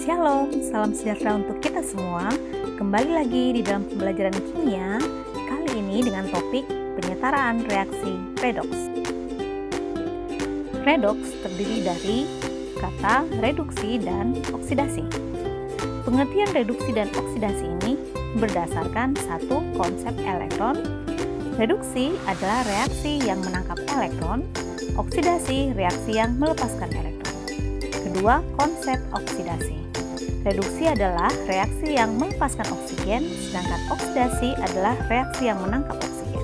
Shalom, salam sejahtera untuk kita semua. Kembali lagi di dalam pembelajaran kimia, kali ini dengan topik penyetaraan reaksi redox. Redox terdiri dari kata reduksi dan oksidasi. Pengertian reduksi dan oksidasi ini berdasarkan satu konsep elektron. Reduksi adalah reaksi yang menangkap elektron, oksidasi reaksi yang melepaskan elektron. Kedua, konsep oksidasi. Reduksi adalah reaksi yang melepaskan oksigen, sedangkan oksidasi adalah reaksi yang menangkap oksigen.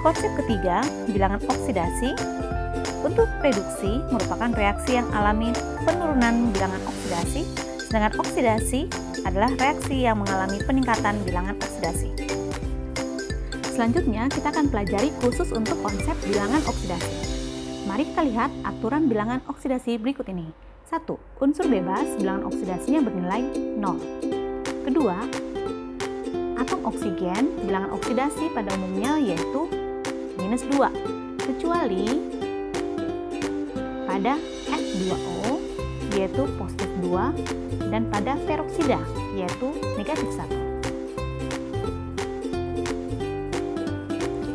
Konsep ketiga, bilangan oksidasi. Untuk reduksi merupakan reaksi yang alami penurunan bilangan oksidasi, sedangkan oksidasi adalah reaksi yang mengalami peningkatan bilangan oksidasi. Selanjutnya, kita akan pelajari khusus untuk konsep bilangan oksidasi. Mari kita lihat aturan bilangan oksidasi berikut ini. 1. Unsur bebas, bilangan oksidasinya bernilai 0. Kedua, atom oksigen, bilangan oksidasi pada umumnya yaitu -2, kecuali pada F2O yaitu +2 dan pada peroksida yaitu -1.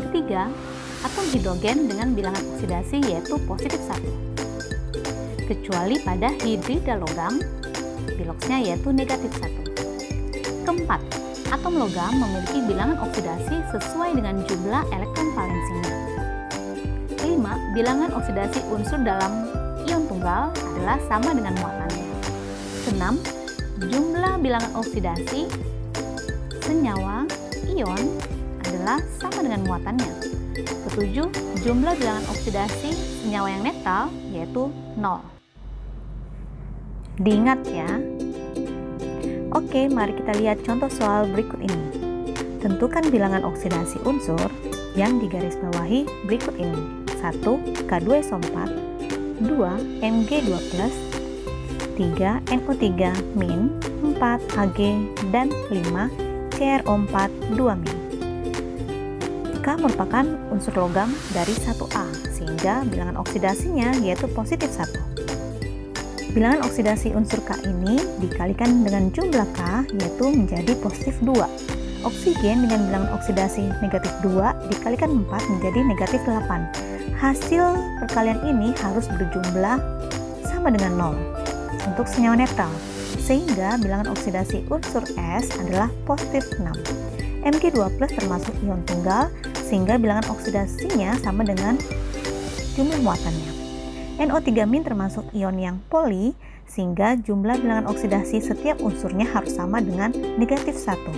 Ketiga, atom hidrogen dengan bilangan oksidasi yaitu +1. Kecuali pada hidrida logam, biloxnya yaitu -1. Keempat, atom logam memiliki bilangan oksidasi sesuai dengan jumlah elektron valensinya. Kelima, bilangan oksidasi unsur dalam ion tunggal adalah sama dengan muatannya. Keenam, jumlah bilangan oksidasi senyawa ion adalah sama dengan muatannya. Ketujuh, jumlah bilangan oksidasi senyawa yang netral yaitu 0. Diingat ya. Oke, mari kita lihat contoh soal berikut ini. Tentukan bilangan oksidasi unsur yang digarisbawahi berikut ini. 1. K2SO4, 2. Mg2+, 3. NO3-, 4. Ag, dan 5. CrO4, 2-. K merupakan unsur logam dari 1A, sehingga bilangan oksidasinya yaitu +1. Bilangan oksidasi unsur K ini dikalikan dengan jumlah K yaitu menjadi +2. Oksigen dengan bilangan oksidasi -2 dikalikan 4 menjadi -8. Hasil perkalian ini harus berjumlah sama dengan 0 untuk senyawa netral, sehingga bilangan oksidasi unsur S adalah +6. Mg2+ termasuk ion tunggal, sehingga bilangan oksidasinya sama dengan jumlah muatannya. NO3- termasuk ion yang poli, sehingga jumlah bilangan oksidasi setiap unsurnya harus sama dengan -1.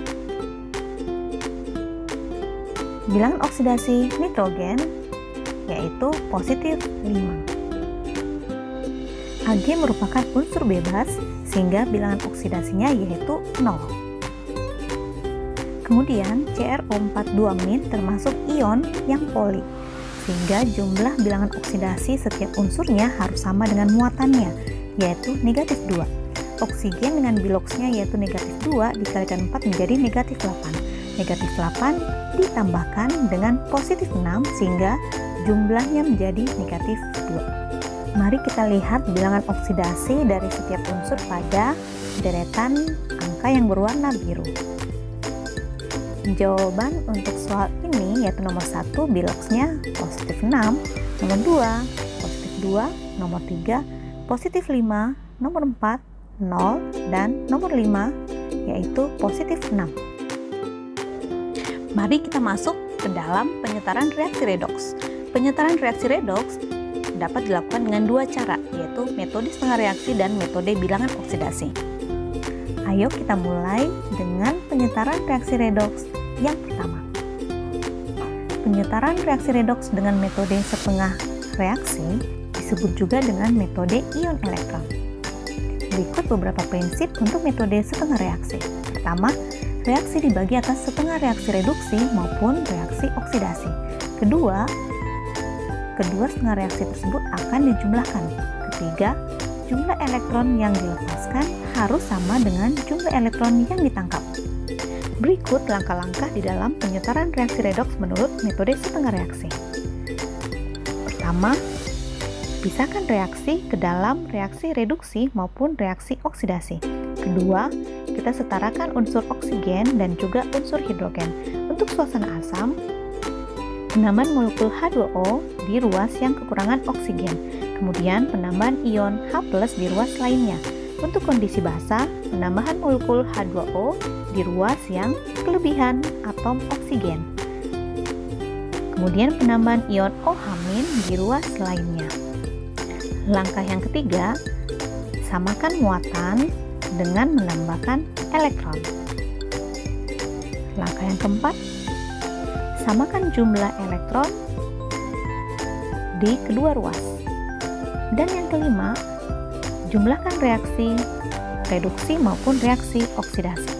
Bilangan oksidasi nitrogen yaitu +5. Ag merupakan unsur bebas, sehingga bilangan oksidasinya yaitu 0. Kemudian CrO4 2- termasuk ion yang poli, sehingga jumlah bilangan oksidasi setiap unsurnya harus sama dengan muatannya, yaitu -2. Oksigen dengan biloxnya yaitu -2 dikalikan 4 menjadi -8. -8 ditambahkan dengan +6 sehingga jumlahnya menjadi -2. Mari kita lihat bilangan oksidasi dari setiap unsur pada deretan angka yang berwarna biru. Jawaban untuk soal ini yaitu nomor 1 biloxnya +6, nomor 2 +2, nomor 3 +5, nomor 4 0, dan nomor 5 yaitu +6. Mari kita masuk ke dalam penyetaran reaksi redox. Penyetaran reaksi redox dapat dilakukan dengan dua cara, yaitu metode setengah reaksi dan metode bilangan oksidasi. Ayo kita mulai dengan penyetaran reaksi redox. Yang pertama, penyetaran reaksi redox dengan metode setengah reaksi disebut juga dengan metode ion elektron. Berikut beberapa prinsip untuk metode setengah reaksi. Pertama, reaksi dibagi atas setengah reaksi reduksi maupun reaksi oksidasi. Kedua setengah reaksi tersebut akan dijumlahkan. Ketiga, jumlah elektron yang dilepaskan harus sama dengan jumlah elektron yang ditangkap. Berikut langkah-langkah di dalam penyetaran reaksi redox menurut metode setengah reaksi. Pertama, pisahkan reaksi ke dalam reaksi reduksi maupun reaksi oksidasi. Kedua, kita setarakan unsur oksigen dan juga unsur hidrogen. Untuk suasana asam, penambahan molekul H2O di ruas yang kekurangan oksigen. Kemudian penambahan ion H+ di ruas lainnya. Untuk kondisi basa, penambahan molekul H2O di ruas yang kelebihan atom oksigen. Kemudian penambahan ion OH- di ruas lainnya. Langkah yang ketiga, samakan muatan dengan menambahkan elektron. Langkah yang keempat, samakan jumlah elektron di kedua ruas. Dan yang kelima, jumlahkan reaksi reduksi maupun reaksi oksidasi.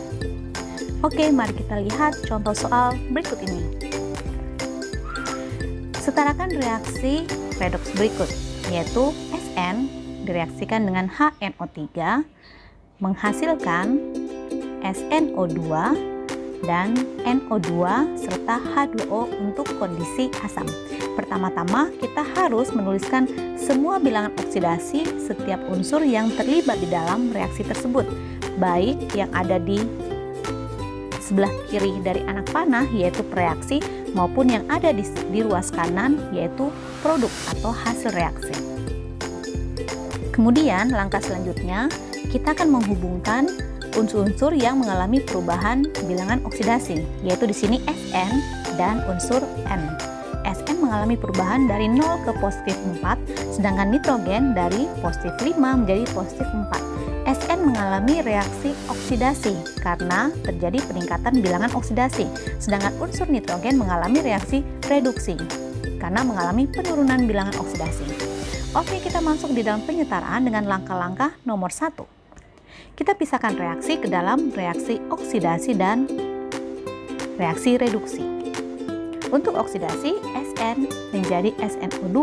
Oke, mari kita lihat contoh soal berikut ini. Setarakan reaksi redoks berikut, yaitu SN direaksikan dengan HNO3 menghasilkan SNO2 dan NO2 serta H2O untuk kondisi asam. Pertama-tama kita harus menuliskan semua bilangan oksidasi setiap unsur yang terlibat di dalam reaksi tersebut, baik yang ada di sebelah kiri dari anak panah yaitu prereaksi maupun yang ada di ruas kanan yaitu produk atau hasil reaksi. Kemudian langkah selanjutnya kita akan menghubungkan unsur-unsur yang mengalami perubahan bilangan oksidasi, yaitu di sini Sn dan unsur N. Sn mengalami perubahan dari 0 ke positif 4, sedangkan nitrogen dari positif 5 menjadi positif 4. Sn mengalami reaksi oksidasi karena terjadi peningkatan bilangan oksidasi, sedangkan unsur nitrogen mengalami reaksi reduksi karena mengalami penurunan bilangan oksidasi. Oke, kita masuk di dalam penyetaraan dengan langkah-langkah nomor 1. Kita pisahkan reaksi ke dalam reaksi oksidasi dan reaksi reduksi. Untuk oksidasi, Sn menjadi SnO2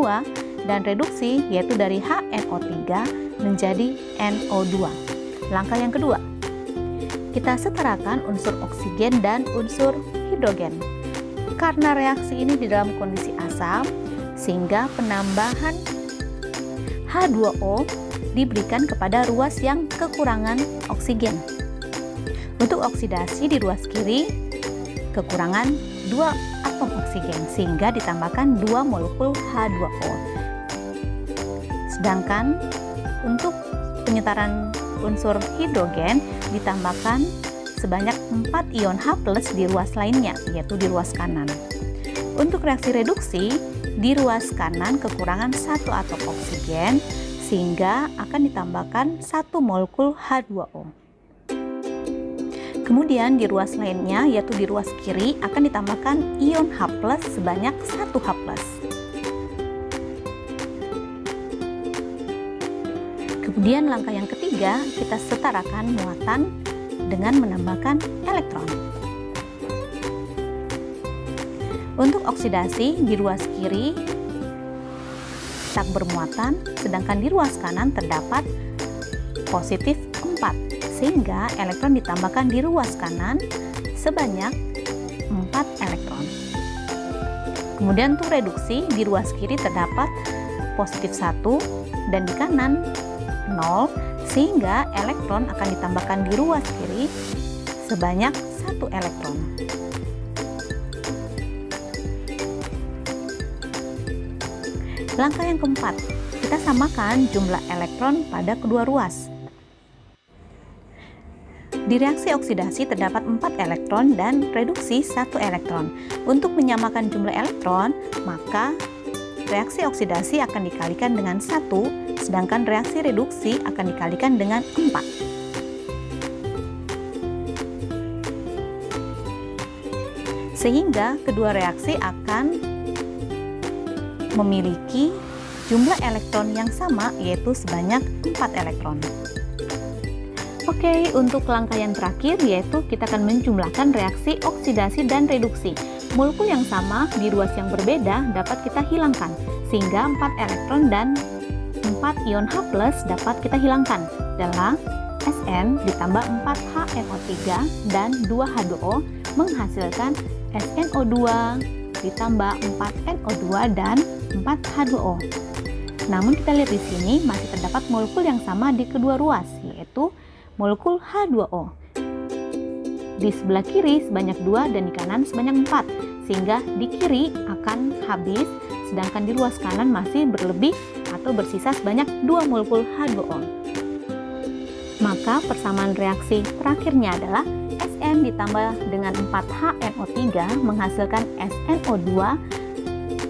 dan reduksi yaitu dari HNO3 menjadi NO2. Langkah yang kedua, kita setarakan unsur oksigen dan unsur hidrogen. Karena reaksi ini di dalam kondisi asam, sehingga penambahan H2O diberikan kepada ruas yang kekurangan oksigen. Untuk oksidasi di ruas kiri, kekurangan 2 atom oksigen sehingga ditambahkan 2 molekul H2O. Sedangkan untuk penyetaran unsur hidrogen ditambahkan sebanyak 4 ion H+ di ruas lainnya, yaitu di ruas kanan. Untuk reaksi reduksi, di ruas kanan kekurangan 1 atom oksigen sehingga akan ditambahkan 1 molekul H2O. Kemudian di ruas lainnya, yaitu di ruas kiri, akan ditambahkan ion H+ sebanyak 1 H+. Kemudian langkah yang ketiga, kita setarakan muatan dengan menambahkan elektron. Untuk oksidasi di ruas kiri tak bermuatan, sedangkan di ruas kanan terdapat positif 4, sehingga elektron ditambahkan di ruas kanan sebanyak 4 elektron. Kemudian untuk reduksi, di ruas kiri terdapat positif 1 dan di kanan 0, sehingga elektron akan ditambahkan di ruas kiri sebanyak 1 elektron. Langkah yang keempat, kita samakan jumlah elektron pada kedua ruas. Di reaksi oksidasi terdapat 4 elektron dan reduksi 1 elektron. Untuk menyamakan jumlah elektron, maka reaksi oksidasi akan dikalikan dengan 1, sedangkan reaksi reduksi akan dikalikan dengan 4. Sehingga kedua reaksi akan memiliki jumlah elektron yang sama, yaitu sebanyak 4 elektron. Oke, untuk langkah yang terakhir yaitu kita akan menjumlahkan reaksi oksidasi dan reduksi. Molekul yang sama di ruas yang berbeda dapat kita hilangkan, sehingga 4 elektron dan 4 ion H+ dapat kita hilangkan. Adalah Sn ditambah 4 HNO3 dan 2 H2O menghasilkan SNO2 ditambah 4 NO2 dan 4 H2O. Namun kita lihat di sini masih terdapat molekul yang sama di kedua ruas, yaitu molekul H2O. Di sebelah kiri sebanyak 2 dan di kanan sebanyak 4, sehingga di kiri akan habis, sedangkan di ruas kanan masih berlebih atau bersisa sebanyak 2 molekul H2O. Maka persamaan reaksi terakhirnya adalah Sn ditambah dengan 4HNO3 menghasilkan SNO2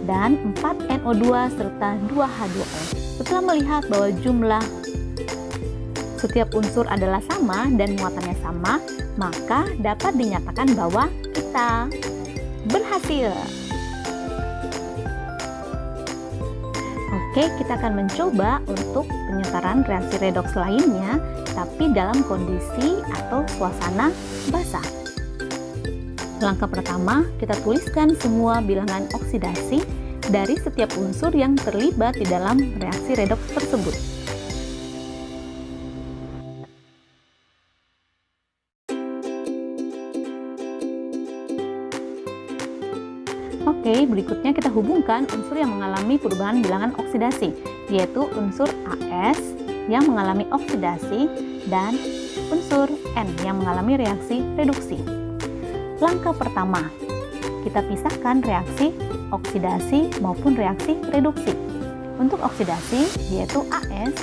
dan 4NO2 serta 2H2O. Setelah melihat bahwa jumlah setiap unsur adalah sama dan muatannya sama, maka dapat dinyatakan bahwa kita berhasil. Oke, kita akan mencoba untuk penyetaraan reaksi redoks lainnya, tapi dalam kondisi atau suasana basah. Langkah pertama, kita tuliskan semua bilangan oksidasi dari setiap unsur yang terlibat di dalam reaksi redoks tersebut. Oke, berikutnya kita hubungkan unsur yang mengalami perubahan bilangan oksidasi, yaitu unsur AS yang mengalami oksidasi dan unsur N yang mengalami reaksi reduksi. Langkah pertama, kita pisahkan reaksi oksidasi maupun reaksi reduksi. Untuk oksidasi, yaitu AS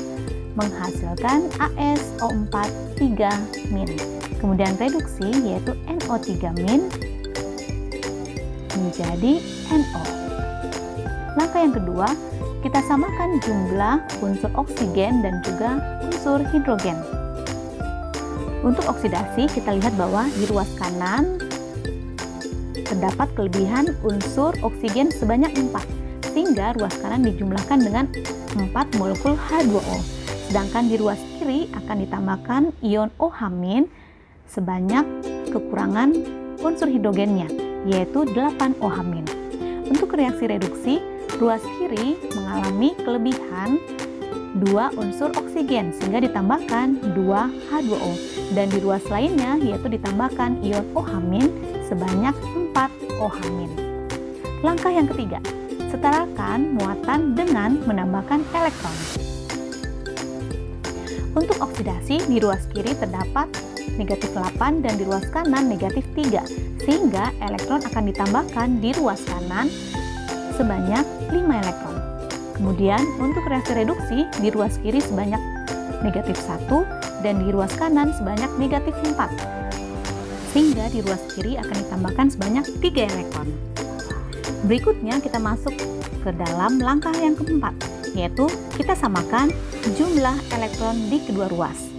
menghasilkan AsO4 3-. Kemudian reduksi, yaitu NO3- menjadi NO. Langkah yang kedua, kita samakan jumlah unsur oksigen dan juga unsur hidrogen. Untuk oksidasi, kita lihat bahwa di ruas kanan terdapat kelebihan unsur oksigen sebanyak 4, sehingga ruas kanan dijumlahkan dengan 4 molekul H2O. Sedangkan di ruas kiri akan ditambahkan ion OH- sebanyak kekurangan unsur hidrogennya, yaitu 8 OH-. Untuk reaksi reduksi, ruas kiri mengalami kelebihan 2 unsur oksigen sehingga ditambahkan 2 H2O, dan di ruas lainnya yaitu ditambahkan ion OH- sebanyak 4 OH-. Langkah yang ketiga, setarakan muatan dengan menambahkan elektron. Untuk oksidasi, di ruas kiri terdapat negatif 8 dan di ruas kanan negatif 3, sehingga elektron akan ditambahkan di ruas kanan sebanyak 5 elektron. Kemudian untuk reaksi reduksi, di ruas kiri sebanyak negatif 1 dan di ruas kanan sebanyak negatif 4, sehingga di ruas kiri akan ditambahkan sebanyak 3 elektron. Berikutnya kita masuk ke dalam langkah yang keempat, yaitu kita samakan jumlah elektron di kedua ruas.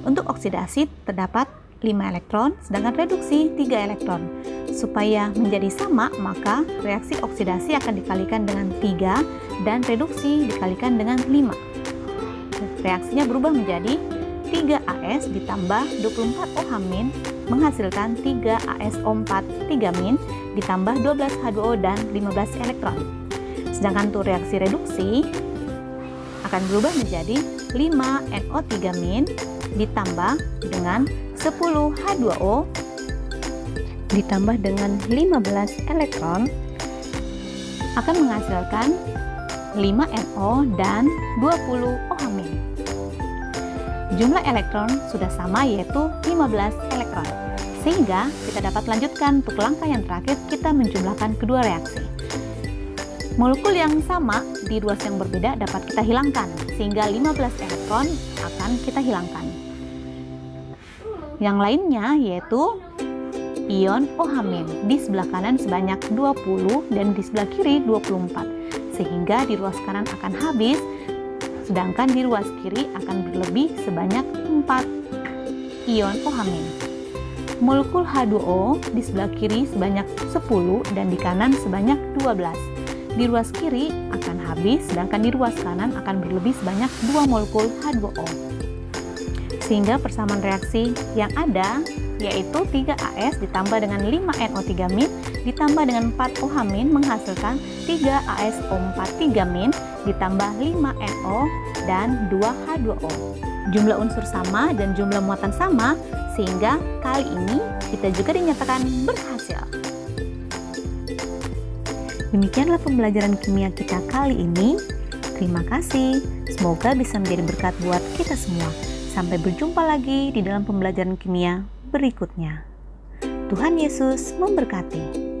Untuk oksidasi terdapat 5 elektron, sedangkan reduksi 3 elektron. Supaya menjadi sama, maka reaksi oksidasi akan dikalikan dengan 3 dan reduksi dikalikan dengan 5. Reaksinya berubah menjadi 3As ditambah 24 OH- menghasilkan 3AsO4 3- ditambah 12 H2O dan 15 elektron. Sedangkan untuk reaksi reduksi akan berubah menjadi 5 NO3- ditambah dengan 10 H2O ditambah dengan 15 elektron akan menghasilkan 5 NO dan 20 OH-. Jumlah elektron sudah sama, yaitu 15 elektron. Sehingga kita dapat lanjutkan untuk langkah yang terakhir, kita menjumlahkan kedua reaksi. Molekul yang sama di ruas yang berbeda dapat kita hilangkan, sehingga 15 elektron akan kita hilangkan. Yang lainnya yaitu ion OH- di sebelah kanan sebanyak 20 dan di sebelah kiri 24, sehingga di ruas kanan akan habis, sedangkan di ruas kiri akan berlebih sebanyak 4 ion OH-. Molekul H2O di sebelah kiri sebanyak 10 dan di kanan sebanyak 12. Di ruas kiri akan habis, sedangkan di ruas kanan akan berlebih sebanyak 2 molekul H2O. Sehingga persamaan reaksi yang ada yaitu 3As ditambah dengan 5NO3- ditambah dengan 4 OH- menghasilkan 3AsO4 3- ditambah 5NO dan 2H2O. Jumlah unsur sama dan jumlah muatan sama, sehingga kali ini kita juga dinyatakan berhasil. Demikianlah pembelajaran kimia kita kali ini. Terima kasih. Semoga bisa menjadi berkat buat kita semua. Sampai berjumpa lagi di dalam pembelajaran kimia berikutnya. Tuhan Yesus memberkati.